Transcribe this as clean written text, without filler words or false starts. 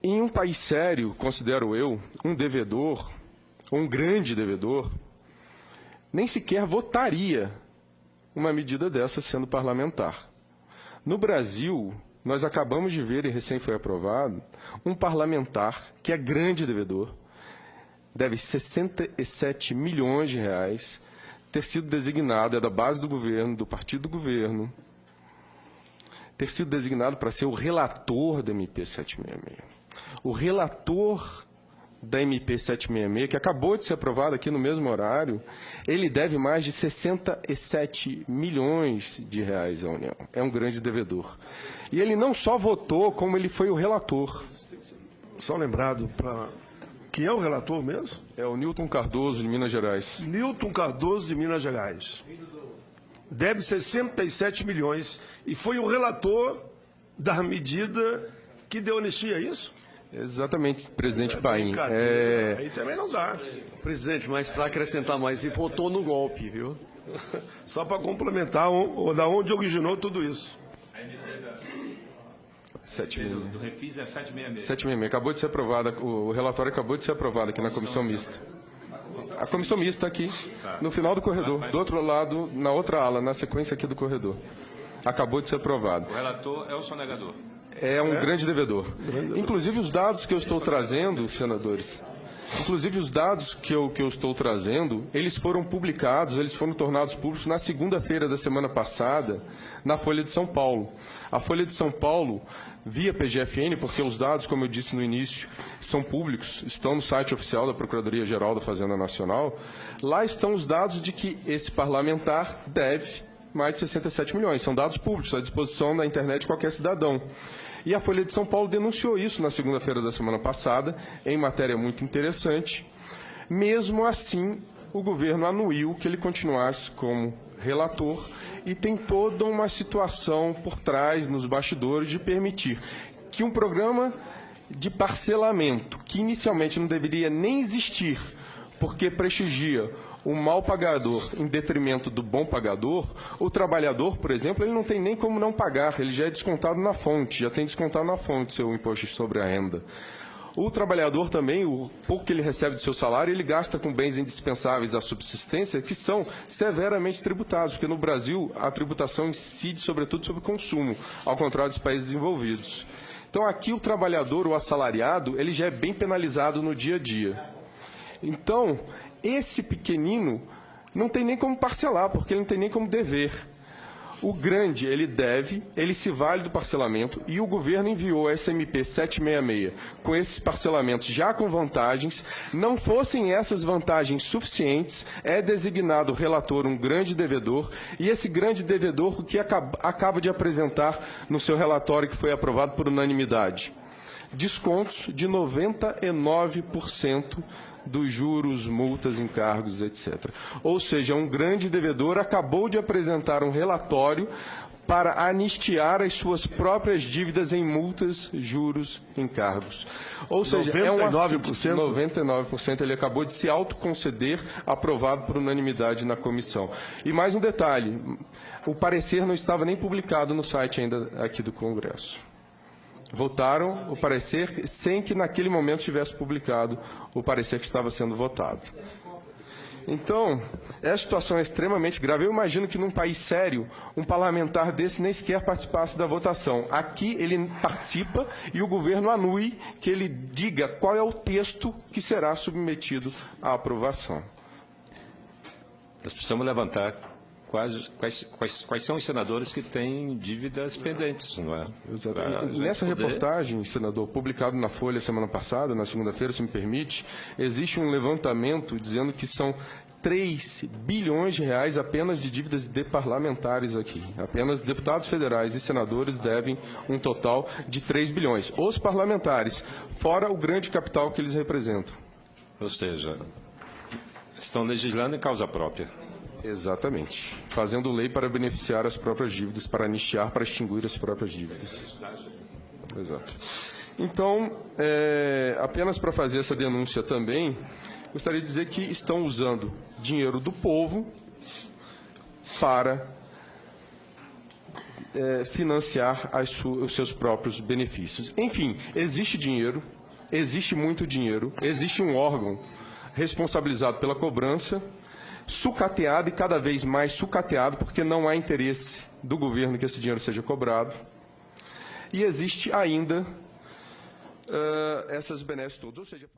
Em um país sério, considero eu, um devedor, ou um grande devedor, nem sequer votaria uma medida dessa sendo parlamentar. No Brasil, nós acabamos de ver, e recém foi aprovado, um parlamentar que é grande devedor, deve 67 milhões de reais, ter sido designado, é da base do governo, do partido do governo, ter sido designado para ser o relator da MP 766. O relator da MP 766, que acabou de ser aprovado aqui no mesmo horário, ele deve mais de 67 milhões de reais à União. É um grande devedor. E ele não só votou, como ele foi o relator. Só lembrado para... Quem é o relator mesmo? É o Newton Cardoso, de Minas Gerais. Newton Cardoso, de Minas Gerais. Deve 67 milhões e foi o relator da medida que deu anistia, é isso? Exatamente, presidente Paim. Aí também não dá. Presidente, mas para acrescentar mais, ele votou no golpe, viu? Só para complementar, da onde originou tudo isso. 766. Do Refis é 766. 766. Acabou de ser aprovado, o relatório acabou de ser aprovado aqui na comissão mista. A comissão mista aqui, no final do corredor, do outro lado, na outra ala, na sequência aqui do corredor. Acabou de ser aprovado. O relator é o sonegador. É um grande devedor. Inclusive os dados que eu estou trazendo, senadores, inclusive os dados que eu estou trazendo, eles foram publicados, eles foram tornados públicos na segunda-feira da semana passada, na Folha de São Paulo. A Folha de São Paulo, via PGFN, porque os dados, como eu disse no início, são públicos, estão no site oficial da Procuradoria-Geral da Fazenda Nacional, lá estão os dados de que esse parlamentar deve mais de 67 milhões. São dados públicos, à disposição da internet de qualquer cidadão. E a Folha de São Paulo denunciou isso na segunda-feira da semana passada, em matéria muito interessante. Mesmo assim, o governo anuiu que ele continuasse como relator e tem toda uma situação por trás, nos bastidores, de permitir que um programa de parcelamento, que inicialmente não deveria nem existir, porque prestigia o mal pagador em detrimento do bom pagador, o trabalhador, por exemplo, ele não tem nem como não pagar, ele já é descontado na fonte, já tem descontado na fonte seu imposto sobre a renda. O trabalhador também, o pouco que ele recebe do seu salário, ele gasta com bens indispensáveis à subsistência, que são severamente tributados, porque no Brasil a tributação incide sobretudo sobre o consumo, ao contrário dos países desenvolvidos. Então aqui o trabalhador, o assalariado, ele já é bem penalizado no dia a dia. Então, esse pequenino não tem nem como parcelar, porque ele não tem nem como dever. O grande, ele deve, ele se vale do parcelamento, e o governo enviou essa MP 766 com esses parcelamentos já com vantagens. Não fossem essas vantagens suficientes, é designado o relator um grande devedor, e esse grande devedor, o que acaba de apresentar no seu relatório que foi aprovado por unanimidade? Descontos de 99% dos juros, multas, encargos, etc. Ou seja, um grande devedor acabou de apresentar um relatório para anistiar as suas próprias dívidas em multas, juros, encargos. Ou seja, 99%? 99% ele acabou de se autoconceder, aprovado por unanimidade na comissão. E mais um detalhe, o parecer não estava nem publicado no site ainda aqui do Congresso. Votaram o parecer sem que naquele momento tivesse publicado o parecer que estava sendo votado. Então, essa situação é extremamente grave. Eu imagino que num país sério, um parlamentar desse nem sequer participasse da votação. Aqui ele participa e o governo anui que ele diga qual é o texto que será submetido à aprovação. Nós precisamos levantar quais são os senadores que têm dívidas pendentes, não é? Exatamente. Nessa reportagem, senador, publicado na Folha semana passada, na segunda-feira, se me permite, existe um levantamento dizendo que são 3 bilhões de reais apenas de dívidas de parlamentares aqui. Apenas deputados federais e senadores devem um total de 3 bilhões. Os parlamentares, fora o grande capital que eles representam. Ou seja, estão legislando em causa própria. Exatamente. Fazendo lei para beneficiar as próprias dívidas, para anistiar, para extinguir as próprias dívidas. Exato. Então, apenas para fazer essa denúncia também, gostaria de dizer que estão usando dinheiro do povo para financiar os seus próprios benefícios. Enfim, existe dinheiro, existe muito dinheiro, existe um órgão responsabilizado pela cobrança, sucateado e cada vez mais sucateado, porque não há interesse do governo que esse dinheiro seja cobrado. E existe ainda essas benesses todas, ou seja...